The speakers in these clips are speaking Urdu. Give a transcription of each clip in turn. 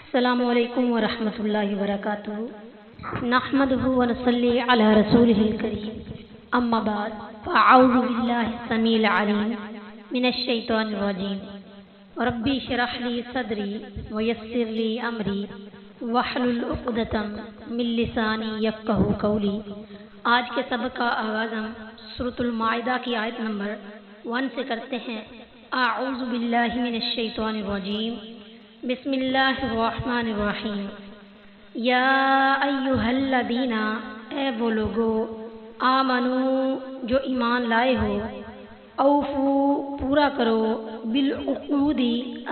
السلام علیکم ورحمۃ اللہ وبرکاتہ۔ نحمده ونصلی علی رسوله الکریم، اما بعد فاعوذ باللہ السمیع العلیم من الشیطان الرجیم، ربی اشرح لی صدری ویسر لی امری واحلل عقدۃ من لسانی یفقہوا قولی۔ آج کے سبق کا آغاز ہم سورۃ المائدہ کی آیت نمبر 1 سے کرتے ہیں۔ اعوذ باللہ من الشیطان الرجیم، بسم اللہ الرحمن الرحیم۔ یا ایہا الذین، اے وہ لوگو، آمنو جو ایمان لائے ہو، اوفو پورا کرو، بالعقود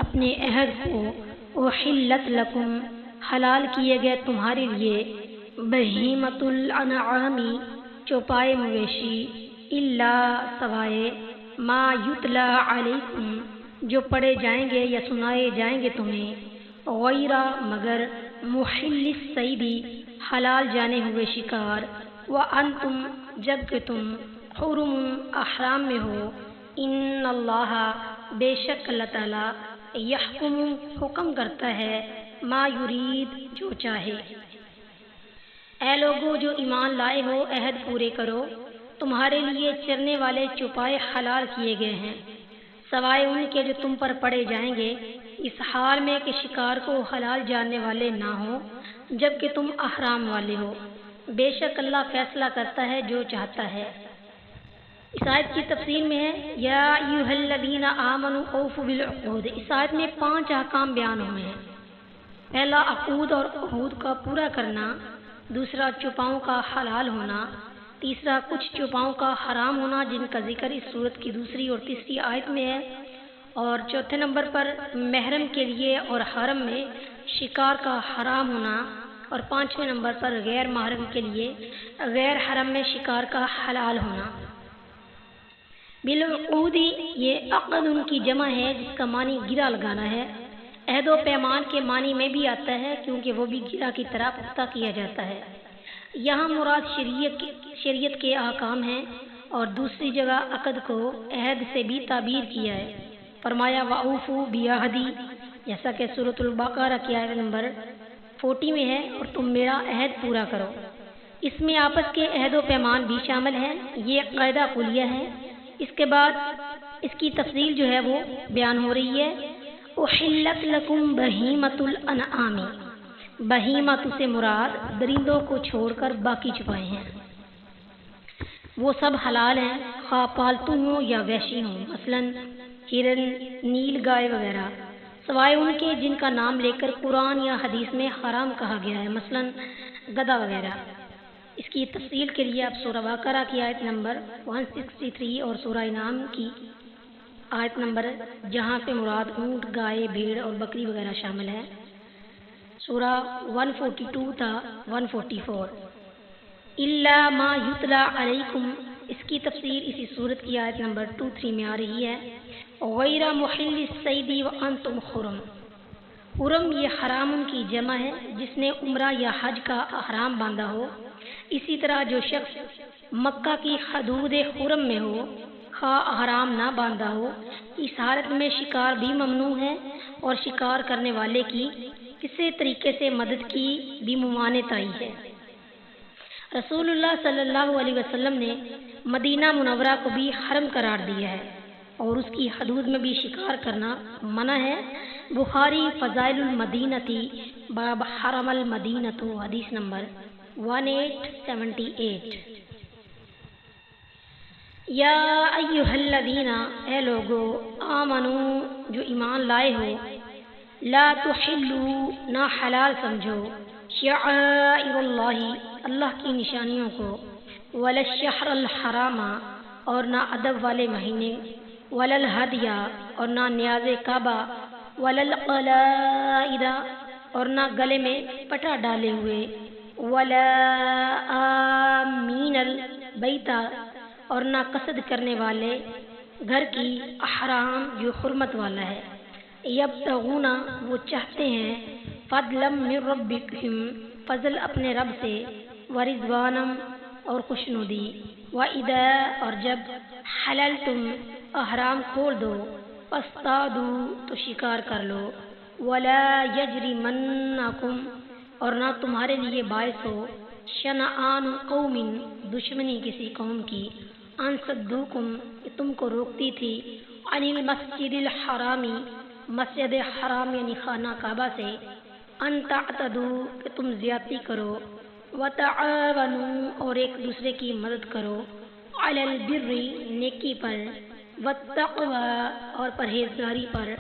اپنے عہد کو، احلت لکم حلال کیے گئے تمہارے لیے، بہیمۃ الانعام چوپائے مویشی، الا سوائے ما یتلا علیکم جو پڑھے جائیں گے یا سنائے جائیں گے تمہیں، غیر مگر محل الصید حلال جانے ہوئے شکار، وانتم جب کہ تم حرم احرام میں ہو، ان اللہ بے شک اللہ تعالی یحکم حکم کرتا ہے، ما یرید جو چاہے۔ اے لوگو جو ایمان لائے ہو، عہد پورے کرو، تمہارے لیے چرنے والے چوپائے حلال کیے گئے ہیں، سوائے ان کے جو تم پر پڑے جائیں گے، اس حال میں کہ شکار کو حلال جاننے والے نہ ہو جب کہ تم احرام والے ہو، بے شک اللہ فیصلہ کرتا ہے جو چاہتا ہے۔ اس آیت کی تفسیر میں ہے یا ایھا الذین آمنوا اوفوا بالعقود۔ اس آیت میں 5 احکام بیان ہوئے ہیں۔ پہلا، عقود اور عہود کا پورا کرنا، دوسرا چوپاؤں کا حلال ہونا، تیسرا کچھ چوپاؤں کا حرام ہونا جن کا ذکر اس سورت کی دوسری اور تیسری آیت میں ہے، اور چوتھے نمبر پر محرم کے لیے اور حرم میں شکار کا حرام ہونا، اور 5ویں نمبر پر غیر محرم کے لیے غیر حرم میں شکار کا حلال ہونا۔ بالعقود یہ عقد ان کی جمع ہے جس کا معنی گرہ لگانا ہے۔ عہد و پیمان کے معنی میں بھی آتا ہے کیونکہ وہ بھی گرہ کی طرح پختہ کیا جاتا ہے۔ یہاں مراد شریعت کے احکام ہیں، اور دوسری جگہ عقد کو عہد سے بھی تعبیر کیا ہے۔ فرمایا وَأَوْفُوا بِعَهْدِی، جیسا کہ سورۃ البقرہ کی آیت نمبر 40 میں ہے، اور تم میرا عہد پورا کرو۔ اس میں آپس کے عہد و پیمان بھی شامل ہیں، یہ قاعدہ کلیہ ہے۔ اس کے بعد اس کی تفصیل جو ہے وہ بیان ہو رہی ہے۔ احلت لکم بہیمۃ الانعام، بہیمۃ سے مراد درندوں کو چھوڑ کر باقی چوپائے ہیں، وہ سب حلال ہیں، خواہ پالتو ہوں یا وحشی ہوں، مثلا ہرن، نیل گائے وغیرہ، سوائے ان کے جن کا نام لے کر قرآن یا حدیث میں حرام کہا گیا ہے، مثلا گدھا وغیرہ۔ اس کی تفصیل کے لیے آپ سورہ بقرہ کی آیت نمبر 163 اور سورہ انعام کی آیت نمبر جہاں سے مراد اونٹ، گائے، بھیڑ اور بکری وغیرہ شامل ہے، سورہ 142 تا 144۔ الا ما یتلا علیکم، اس کی تفسیر اسی سورت کی آیت نمبر 23 میں آ رہی ہے، غیر محل الصید وانتم حرم۔ حرم یہ حرام کی جمع ہے جس نے عمرہ یا حج کا احرام باندھا ہو۔ اسی طرح جو شخص مکہ کی حدود حرم میں ہو، خواہ احرام نہ باندھا ہو، اس حالت میں شکار بھی ممنوع ہے، اور شکار کرنے والے کی کسی طریقے سے مدد کی بھی ممانعت آئی ہے۔ رسول اللہ صلی اللہ علیہ وسلم نے مدینہ منورہ کو بھی حرم قرار دیا ہے، اور اس کی حدود میں بھی شکار کرنا منع ہے۔ بخاری فضائل المدینتی باب حرم المدینۃ، حدیث نمبر 1878۔ یا ایھا الذین، اے لوگو، آمنو جو ایمان لائے ہو، لا تحلوا نہ حلال سمجھو، شعائر اللہ اللہ کی نشانیوں کو، ولا الشہر الحرام اور نہ ادب والے مہینے، ولا الہدی اور نہ نیاز کعبہ، ولا القلائد اور نہ گلے میں پٹا ڈالے ہوئے، ولا آمین البیت اور نہ قصد کرنے والے گھر کی، احرام جو حرمت والا ہے، یبتغون وہ چاہتے ہیں، فضلا من ربکم فضل اپنے رب سے، ورضوانا اور خوشنودی، وَإِذَا اور جب حللتم احرام کھول دو، فاصطادوا تو شکار کر لو، ولا یجرمنکم، اور نہ تمہارے لیے باعث ہو شنآن قوم، دشمنی کسی قوم کی، ان صدوکم، کہ تم کو روکتی تھی، عن المسجد الحرامی، مسجد حرام یعنی خانہ کعبہ سے، ان تعتدوا، کہ تم زیادتی کرو، وتعاونوا، اور ایک دوسرے کی مدد کرو، علی البر، نیکی پر، والتقوی، اور پرہیزگاری پر،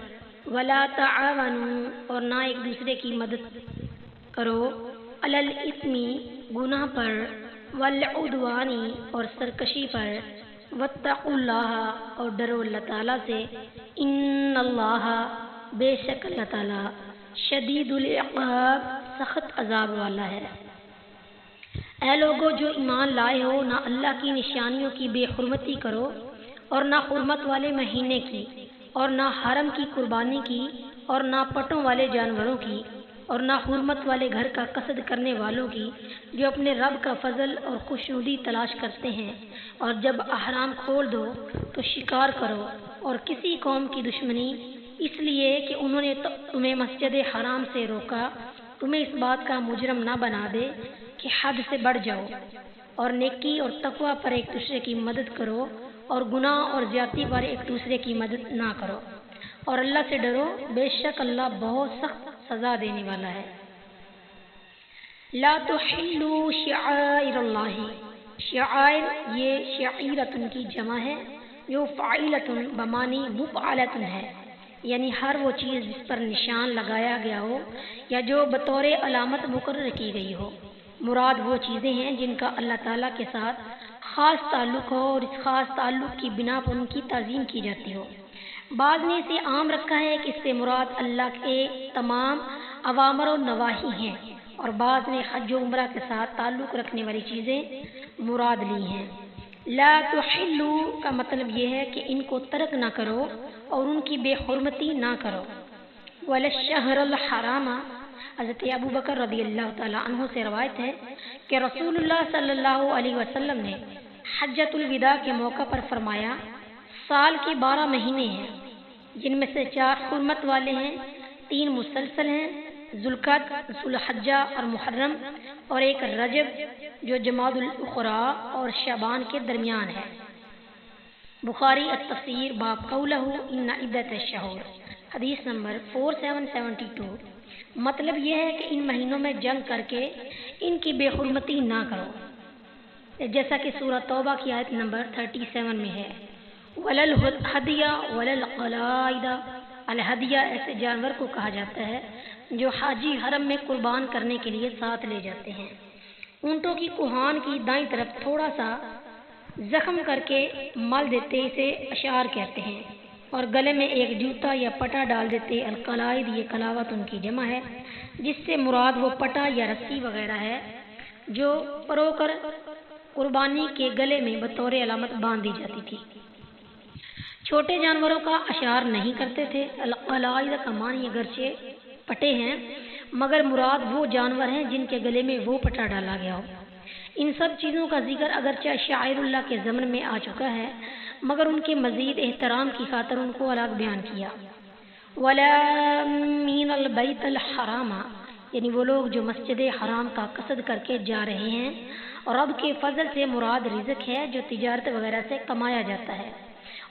ولا تعاونوا، اور نہ ایک دوسرے کی مدد کرو، علی الاثم، گناہ پر، والعدوان، اور سرکشی پر، واتقوا اللہ، اور ڈرو اللہ تعالیٰ سے، ان اللہ، بے شک اللہ تعالیٰ، شدید العقاب، سخت عذاب والا ہے۔ اے لوگو جو ایمان لائے ہو، نہ اللہ کی نشانیوں کی بے حرمتی کرو، اور نہ حرمت والے مہینے کی، اور نہ حرم کی قربانی کی، اور نہ پٹوں والے جانوروں کی، اور نہ حرمت والے گھر کا قصد کرنے والوں کی، جو اپنے رب کا فضل اور خوشنودی تلاش کرتے ہیں، اور جب احرام کھول دو تو شکار کرو، اور کسی قوم کی دشمنی اس لیے کہ انہوں نے تمہیں مسجد حرام سے روکا، تمہیں اس بات کا مجرم نہ بنا دے کہ حد سے بڑھ جاؤ، اور نیکی اور تقوی پر ایک دوسرے کی مدد کرو، اور گناہ اور زیادتی پر ایک دوسرے کی مدد نہ کرو، اور اللہ سے ڈرو، بے شک اللہ بہت سخت سزا دینے والا ہے۔ لا تحلوا شعائر اللہ، شعائر یہ شعیرتن کی جمع ہے، جو فعیلتن بمانی مفعلتن ہے، یعنی ہر وہ چیز جس پر نشان لگایا گیا ہو یا جو بطور علامت مقرر کی گئی ہو۔ مراد وہ چیزیں ہیں جن کا اللہ تعالیٰ کے ساتھ خاص تعلق ہو، اور اس خاص تعلق کی بنا پر ان کی تعظیم کی جاتی ہو۔ بعض نے اسے عام رکھا ہے کہ اس سے مراد اللہ کے تمام اوامر و نواہی ہیں، اور بعض نے حج و عمرہ کے ساتھ تعلق رکھنے والی چیزیں مراد لی ہیں۔ لا تحلوا کا مطلب یہ ہے کہ ان کو ترک نہ کرو اور ان کی بے حرمتی نہ کرو۔ ولا الشہر الحرام، حضرت ابو بکر رضی اللہ تعالیٰ عنہ سے روایت ہے کہ رسول اللہ صلی اللہ علیہ وسلم نے حجۃ الوداع کے موقع پر فرمایا، سال کے 12 مہینے ہیں، جن میں سے 4 حرمت والے ہیں، 3 مسلسل ہیں، ذوالقعدہ، ذوالحجہ اور محرم، اور ایک رجب جو جمادی الاخری اور شعبان کے درمیان ہے۔ بخاری التفسیر باب قولہ ان عدۃ الشہور، حدیث نمبر 4772۔ مطلب یہ ہے کہ ان مہینوں میں جنگ کر کے ان کی بے حرمتی نہ کرو، جیسا کہ سورہ توبہ کی آیت نمبر 37 میں ہے۔ ولل ہدیہ ولل قلائد، الہدیہ ایسے جانور کو کہا جاتا ہے جو حاجی حرم میں قربان کرنے کے لیے ساتھ لے جاتے ہیں۔ اونٹوں کی کوہان کی دائیں طرف تھوڑا سا زخم کر کے مل دیتے اسے اشعار کہتے ہیں، اور گلے میں ایک جوتا یا پٹا ڈال دیتے۔ القلائد یہ کلاوت ان کی جمع ہے، جس سے مراد وہ پٹا یا رسی وغیرہ ہے جو پرو کر قربانی کے گلے میں بطور علامت باندھ دی جاتی تھی۔ چھوٹے جانوروں کا اشعار نہیں کرتے تھے۔ القلائد کا معنی اگرچہ پٹے ہیں، مگر مراد وہ جانور ہیں جن کے گلے میں وہ پٹا ڈالا گیا ہو۔ ان سب چیزوں کا ذکر اگرچہ شاعر اللہ کے ضمن میں آ چکا ہے، مگر ان کے مزید احترام کی خاطر ان کو الگ بیان کیا۔ ولا من البیت الحرام، یعنی وہ لوگ جو مسجد حرام کا قصد کر کے جا رہے ہیں، اور رب کے فضل سے مراد رزق ہے جو تجارت وغیرہ سے کمایا جاتا ہے،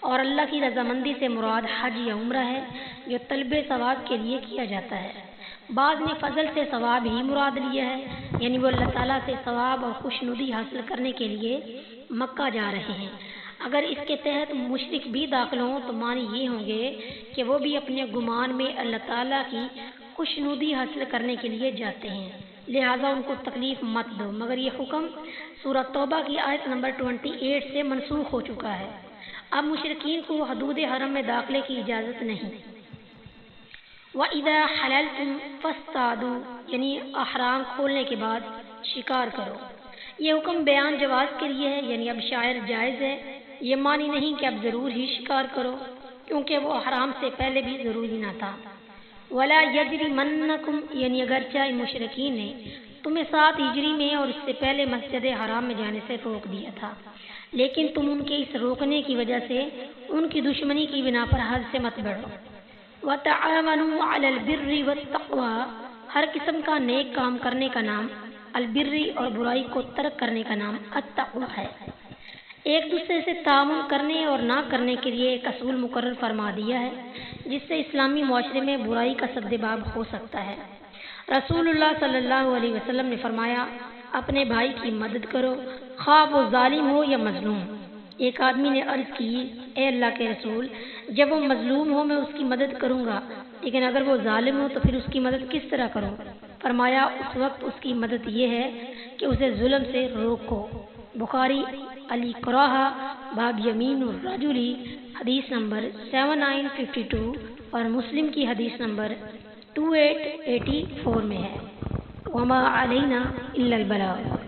اور اللہ کی رضامندی سے مراد حج یا عمرہ ہے جو طلب ثواب کے لیے کیا جاتا ہے۔ بعض نے فضل سے ثواب ہی مراد لیا ہے، یعنی وہ اللہ تعالیٰ سے ثواب اور خوشنودی حاصل کرنے کے لیے مکہ جا رہے ہیں۔ اگر اس کے تحت مشرک بھی داخل ہوں تو معنی یہ ہوں گے کہ وہ بھی اپنے گمان میں اللہ تعالیٰ کی خوشنودی حاصل کرنے کے لیے جاتے ہیں، لہٰذا ان کو تکلیف مت دو، مگر یہ حکم سورہ توبہ کی آیت نمبر 28 سے منسوخ ہو چکا ہے۔ اب مشرکین کو حدود حرم میں داخلے کی اجازت نہیں۔ وَإِذَا حَلَلْتُمْ فَاصْطَادُوا، یعنی احرام کھولنے کے بعد شکار کرو۔ یہ حکم بیان جواز کے لیے ہے، یعنی اب شاعر جائز ہے، یہ معنی نہیں کہ اب ضرور ہی شکار کرو، کیونکہ وہ احرام سے پہلے بھی ضروری نہ تھا۔ وَلَا يَجْرِمَنَّكُمْ، یعنی اگرچہ مشرکین نے تمہیں 7 ہجری میں اور اس سے پہلے مسجد حرام میں جانے سے روک دیا تھا، لیکن تم ان کے اس روکنے کی وجہ سے ان کی دشمنی کی بنا پر حد سے مت بڑھو۔ وَتَعَاوَنُوا عَلَى الْبِرِّ وَالتَّقْوَى، ہر قسم کا نیک کام کرنے کا نام البری اور برائی کو ترک کرنے کا نام التقوی ہے۔ ایک دوسرے سے تعاون کرنے اور نہ کرنے کے لیے ایک اصول مقرر فرما دیا ہے جس سے اسلامی معاشرے میں برائی کا سد باب ہو سکتا ہے۔ رسول اللہ صلی اللہ علیہ وسلم نے فرمایا، اپنے بھائی کی مدد کرو خواہ وہ ظالم ہو یا مظلوم۔ ایک آدمی نے عرض کی، اے اللہ کے رسول، جب وہ مظلوم ہو میں اس کی مدد کروں گا، لیکن اگر وہ ظالم ہو تو پھر اس کی مدد کس طرح کروں؟ فرمایا، اس وقت اس کی مدد یہ ہے کہ اسے ظلم سے روکو۔ بخاری علی کراہا باب یمین الرجل حدیث نمبر 7952 اور مسلم کی حدیث نمبر 2884 میں ہے۔ وما علینا الا البلاغ۔